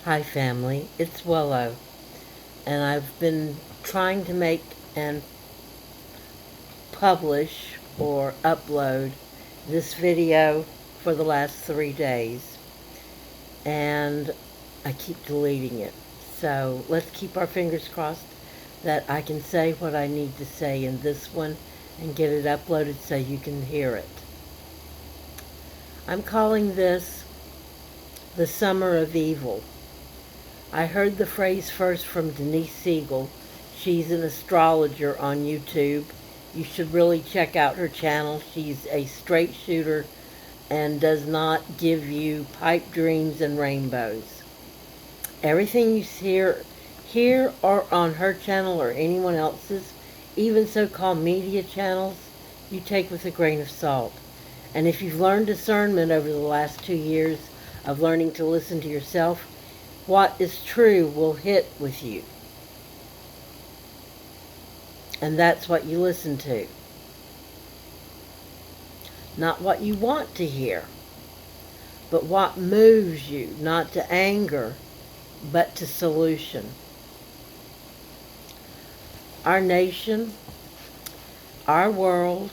Hi family, it's Willow, and I've been trying to make and publish or upload this video for the last 3 days, and I keep deleting it. So let's keep our fingers crossed that I can say what I need to say in this one and get it uploaded so you can hear it. I'm calling this the Summer of Evil. I heard the phrase first from Denise Siegel. She's an astrologer on YouTube. You should really check out her channel. She's a straight shooter and does not give you pipe dreams and rainbows. Everything you hear here or on her channel or anyone else's, even so-called media channels, you take with a grain of salt. And if you've learned discernment over the last 2 years of learning to listen to yourself, what is true will hit with you. And that's what you listen to. Not what you want to hear, but what moves you, not to anger, but to solution. Our nation, our world,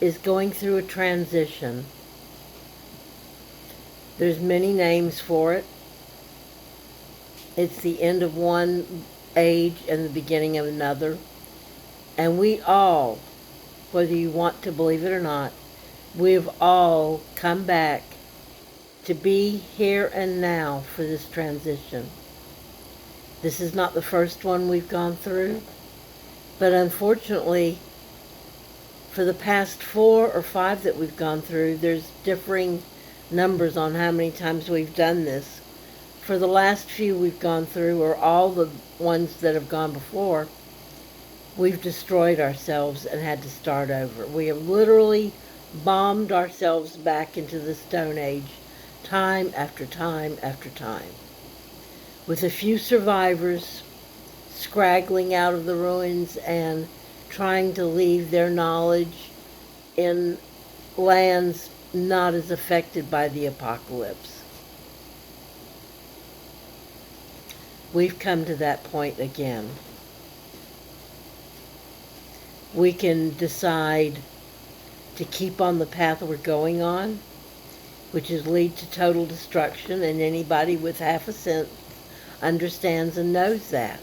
is going through a transition. There's many names for it. It's the end of one age and the beginning of another. And we all, whether you want to believe it or not, we've all come back to be here and now for this transition. This is not the first one we've gone through, but unfortunately, for the past 4 or 5 that we've gone through, there's differing numbers on how many times we've done this. For the last few we've gone through, or all the ones that have gone before, we've destroyed ourselves and had to start over. We have literally bombed ourselves back into the Stone Age time after time after time, with a few survivors scraggling out of the ruins and trying to leave their knowledge in lands not as affected by the apocalypse. We've come to that point again. We can decide to keep on the path we're going on, which is lead to total destruction, and anybody with half a sense understands and knows that.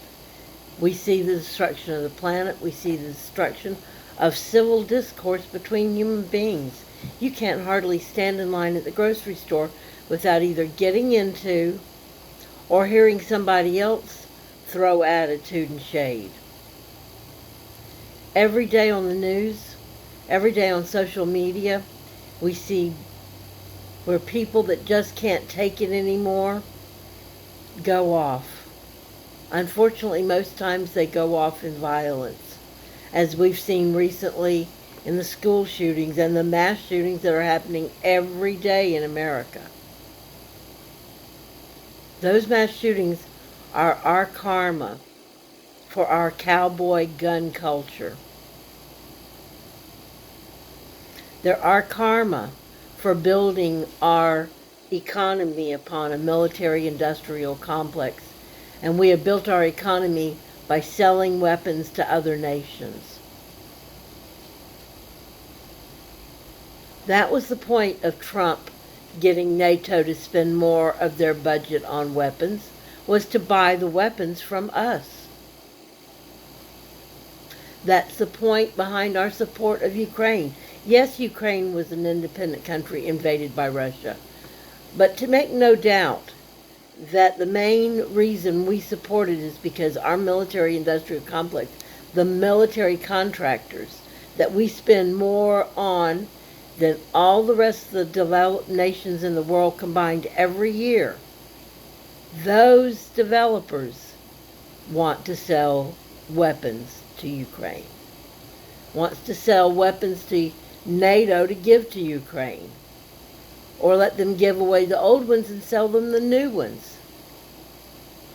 We see the destruction of the planet. We see the destruction of civil discourse between human beings. You can't hardly stand in line at the grocery store without either getting into or hearing somebody else throw attitude and shade. Every day on the news, every day on social media, we see where people that just can't take it anymore go off. Unfortunately, most times they go off in violence, as we've seen recently in the school shootings and the mass shootings that are happening every day in America. Those mass shootings are our karma for our cowboy gun culture. They're our karma for building our economy upon a military-industrial complex. And we have built our economy by selling weapons to other nations. That was the point of Trump getting NATO to spend more of their budget on weapons, was to buy the weapons from us. That's the point behind our support of Ukraine. Yes, Ukraine was an independent country invaded by Russia. But to make no doubt that the main reason we supported is because our military-industrial complex, the military contractors that we spend more on than all the rest of the developed nations in the world combined every year, those developers want to sell weapons to Ukraine, wants to sell weapons to NATO to give to Ukraine, or let them give away the old ones and sell them the new ones.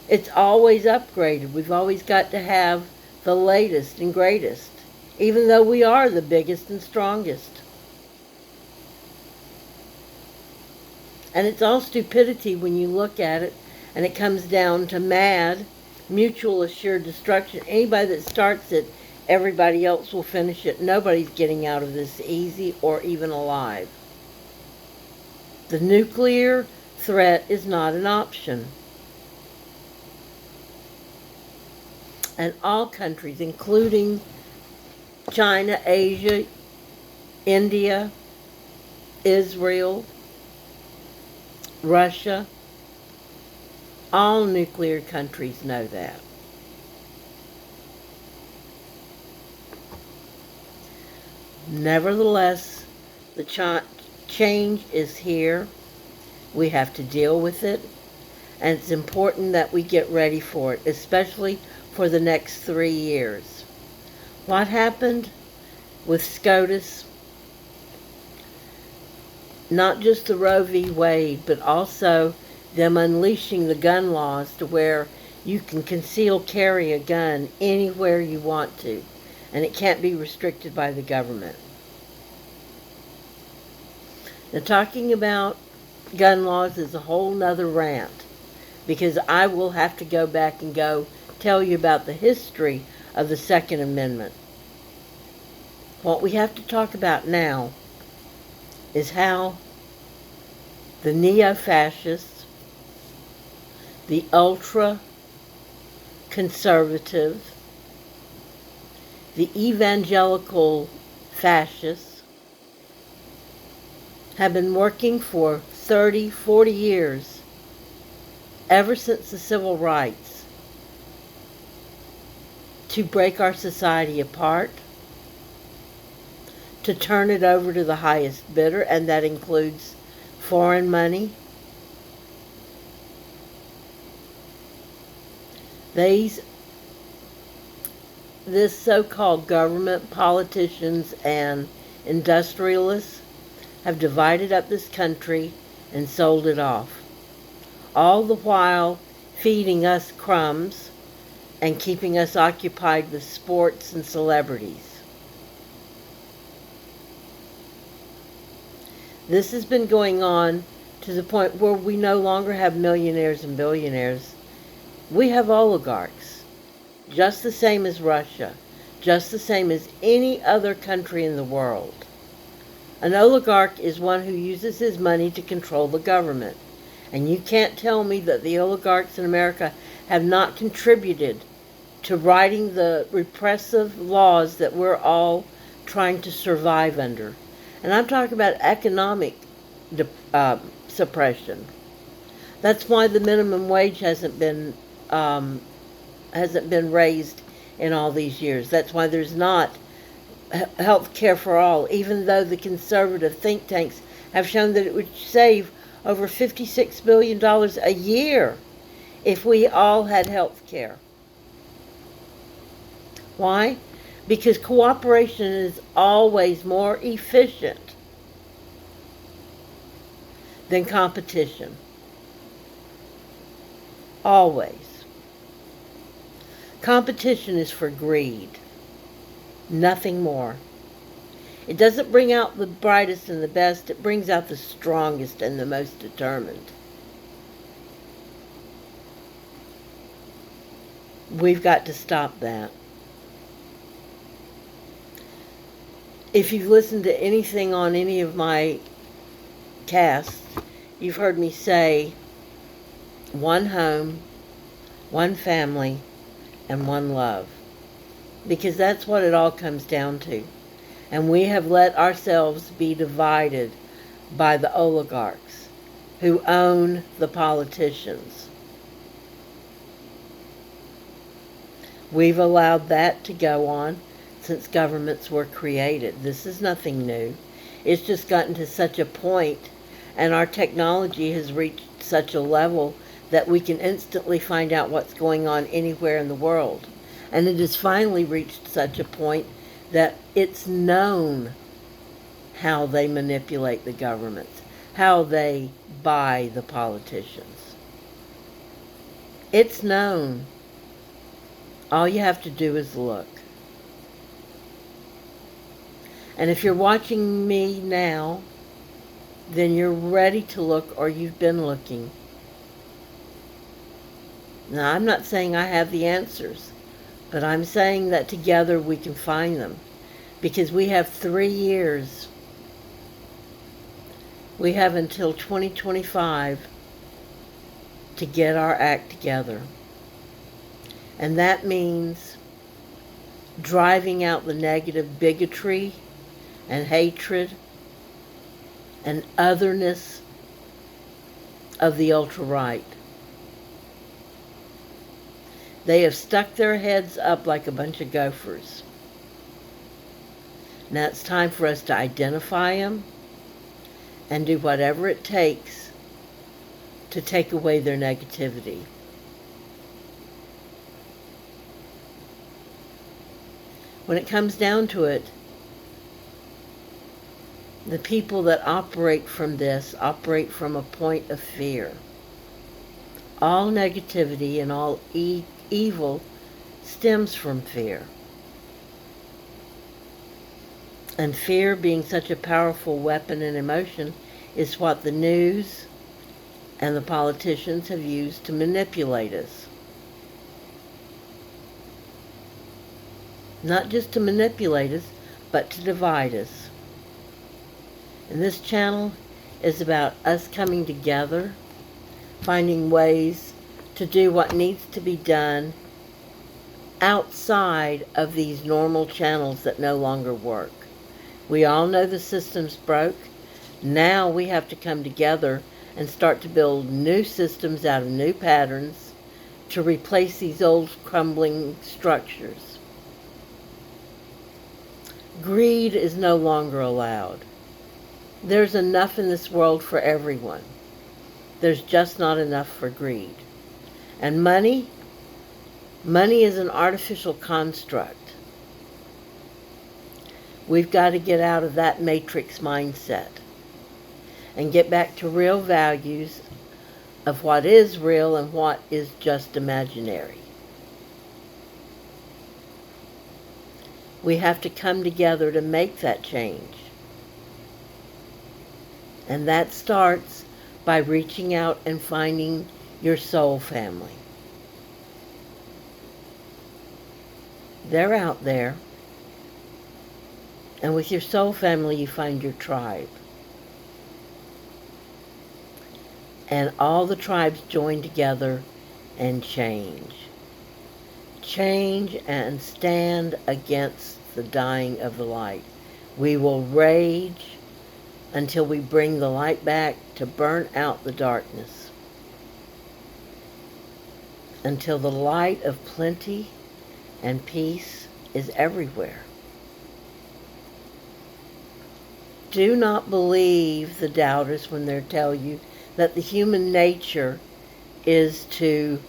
It's always upgraded. We've always got to have the latest and greatest, even though we are the biggest and strongest. And it's all stupidity when you look at it, and it comes down to mad, mutual assured destruction. Anybody that starts it, everybody else will finish it. Nobody's getting out of this easy or even alive. The nuclear threat is not an option. And all countries, including China, Asia, India, Israel, Russia, all nuclear countries know that. Nevertheless, the change is here. We have to deal with it. And it's important that we get ready for it, especially for the next 3 years. What happened with SCOTUS, not just the Roe v. Wade, but also them unleashing the gun laws to where you can conceal carry a gun anywhere you want to, and it can't be restricted by the government. Now, talking about gun laws is a whole nother rant, because I will have to go back and tell you about the history of the Second Amendment. What we have to talk about now is how the neo-fascists, the ultra-conservative, the evangelical fascists have been working for 30, 40 years, ever since the civil rights, to break our society apart, to turn it over to the highest bidder, and that includes foreign money. This so-called government, politicians, and industrialists have divided up this country and sold it off, all the while feeding us crumbs and keeping us occupied with sports and celebrities. This has been going on to the point where we no longer have millionaires and billionaires. We have oligarchs, just the same as Russia, just the same as any other country in the world. An oligarch is one who uses his money to control the government. And you can't tell me that the oligarchs in America have not contributed to writing the repressive laws that we're all trying to survive under. And I'm talking about economic suppression. That's why the minimum wage hasn't been raised in all these years. That's why there's not health care for all, even though the conservative think tanks have shown that it would save over $56 billion a year if we all had health care. Why? Because cooperation is always more efficient than competition. Always. Competition is for greed. Nothing more. It doesn't bring out the brightest and the best. It brings out the strongest and the most determined. We've got to stop that. If you've listened to anything on any of my casts, you've heard me say one home, one family, and one love. Because that's what it all comes down to. And we have let ourselves be divided by the oligarchs who own the politicians. We've allowed that to go on since governments were created. This is nothing new. It's just gotten to such a point, and our technology has reached such a level that we can instantly find out what's going on anywhere in the world. And it has finally reached such a point that it's known how they manipulate the governments, how they buy the politicians. It's known. All you have to do is look. And if you're watching me now, then you're ready to look, or you've been looking. Now, I'm not saying I have the answers, but I'm saying that together we can find them, because we have 3 years. We have until 2025 to get our act together. And that means driving out the negative bigotry and hatred and otherness of the ultra-right. They have stuck their heads up like a bunch of gophers. Now it's time for us to identify them and do whatever it takes to take away their negativity. When it comes down to it, the people that operate from this operate from a point of fear. All negativity and all evil stems from fear. And fear, being such a powerful weapon and emotion, is what the news and the politicians have used to manipulate us. Not just to manipulate us, but to divide us. And this channel is about us coming together, finding ways to do what needs to be done outside of these normal channels that no longer work. We all know the system's broke. Now we have to come together and start to build new systems out of new patterns to replace these old crumbling structures. Greed is no longer allowed. There's enough in this world for everyone. There's just not enough for greed. And money is an artificial construct. We've got to get out of that matrix mindset and get back to real values of what is real and what is just imaginary. We have to come together to make that change. And that starts by reaching out and finding your soul family. They're out there. And with your soul family, you find your tribe. And all the tribes join together and change. Change and stand against the dying of the light. We will rage until we bring the light back to burn out the darkness. Until the light of plenty and peace is everywhere. Do not believe the doubters when they tell you that the human nature is to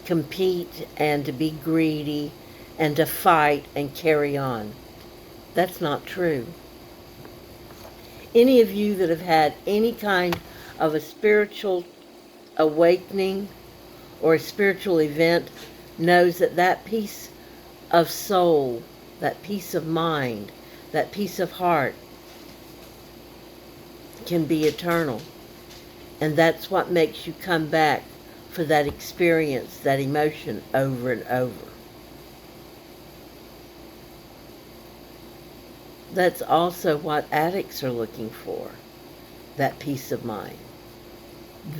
compete and to be greedy and to fight and carry on. That's not true. Any of you that have had any kind of a spiritual awakening or a spiritual event knows that that peace of soul, that peace of mind, that peace of heart can be eternal. And that's what makes you come back for that experience, that emotion over and over. That's also what addicts are looking for, that peace of mind.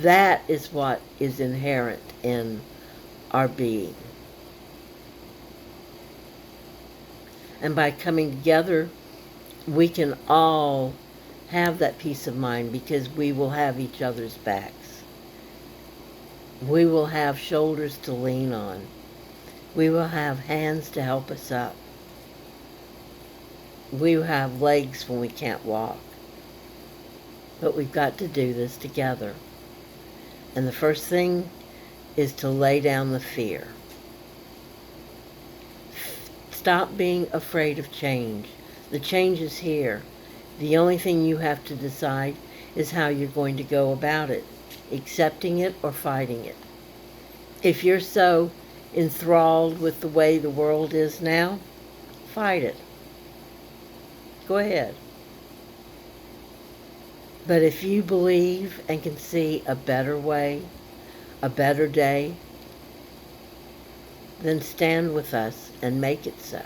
That is what is inherent in our being. And by coming together, we can all have that peace of mind because we will have each other's backs. We will have shoulders to lean on. We will have hands to help us up. We will have legs when we can't walk. But we've got to do this together. And the first thing is to lay down the fear. Stop being afraid of change. The change is here. The only thing you have to decide is how you're going to go about it, accepting it or fighting it. If you're so enthralled with the way the world is now, fight it. Go ahead. But if you believe and can see a better way, a better day, then stand with us and make it so.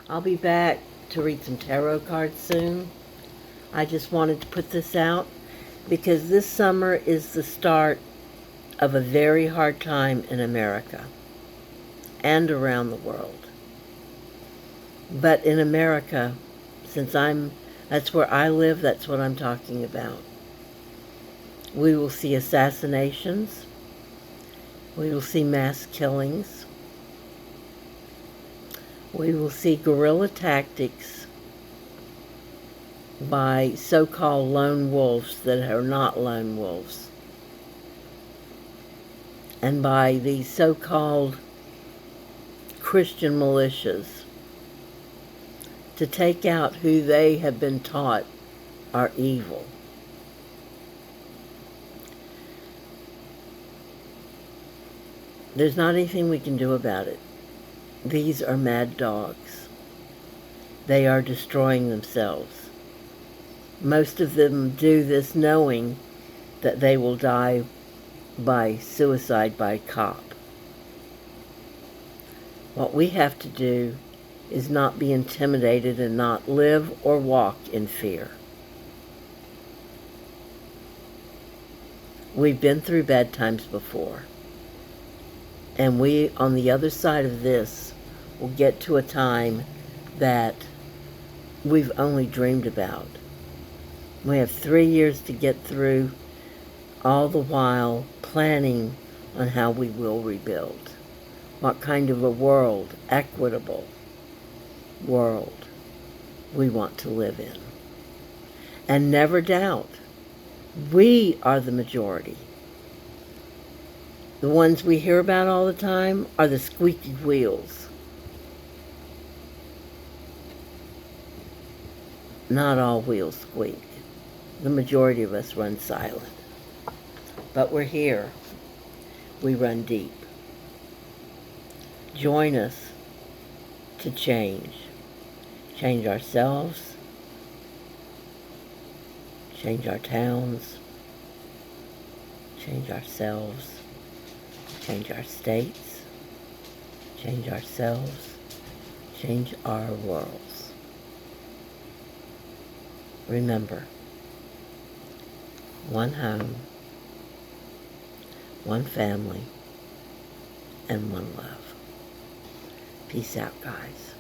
I'll be back to read some tarot cards soon. I just wanted to put this out because this summer is the start of a very hard time in America and around the world. But in America, since that's where I live, that's what I'm talking about. We will see assassinations. We will see mass killings. We will see guerrilla tactics by so-called lone wolves that are not lone wolves, and by these so-called Christian militias to take out who they have been taught are evil. There's not anything we can do about it. These are mad dogs. They are destroying themselves. Most of them do this knowing that they will die by suicide by cop. What we have to do is not be intimidated and not live or walk in fear. We've been through bad times before. And we, on the other side of this, will get to a time that we've only dreamed about. We have 3 years to get through, all the while planning on how we will rebuild. What kind of a world, equitable world, we want to live in. And never doubt, we are the majority. The ones we hear about all the time are the squeaky wheels. Not all wheels squeak. The majority of us run silent. But we're here. We run deep. Join us to change. Change ourselves. Change our towns. Change ourselves. Change our states, change ourselves, change our worlds. Remember, one home, one family, and one love. Peace out, guys.